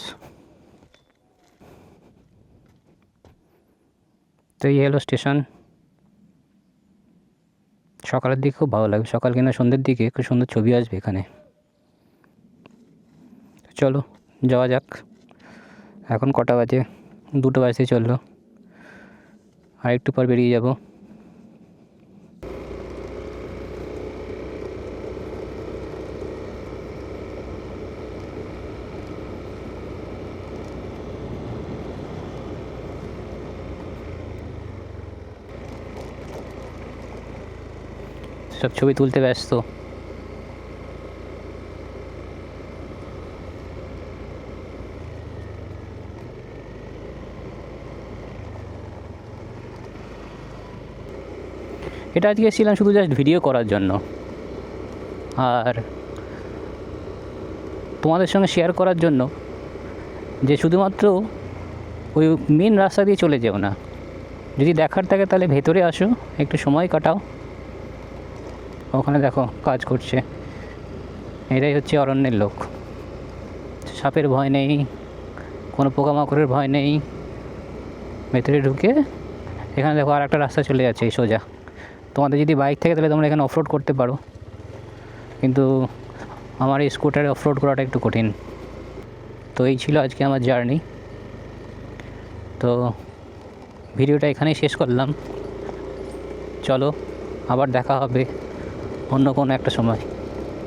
তো এই হলো স্টেশন। সকালের দিকে খুব ভালো লাগবে, সকাল কিনা সন্ধ্যের দিকে খুব সুন্দর ছবি আসবে এখানে। চলো যাওয়া যাক। এখন কটা বাজে? 2টো বাজতে চললো, আর একটু পর বেরিয়ে যাব। সব ছবি তুলতে ব্যস্ত। এটা আজকে এসেছিলাম শুধু জাস্ট ভিডিও করার জন্য, আর তোমাদের সঙ্গে শেয়ার করার জন্য যে শুধুমাত্র ওই মেন রাস্তা দিয়ে চলে যেও না, যদি দেখার থাকে তাহলে ভেতরে আসো, একটু সময় কাটাও। ওখানে দেখো কাজ করছে, এটাই হচ্ছে অরণ্যের লোক। সাপের ভয় নেই, কোনো পোকামাকড়ের ভয় নেই। ভেতরে ঢুকে এখানে দেখো আর একটা রাস্তা চলে যাচ্ছে সোজা। তোমাদের যদি বাইক থাকে তাহলে তোমরা এখানে অফরোড করতে পারো, কিন্তু আমার এই স্কুটারে অফরোড করাটা একটু কঠিন। তো এই ছিল আজকে আমার জার্নি। তো ভিডিওটা এখানেই শেষ করলাম। চলো আবার দেখা হবে অন্য কোনো একটা সময়।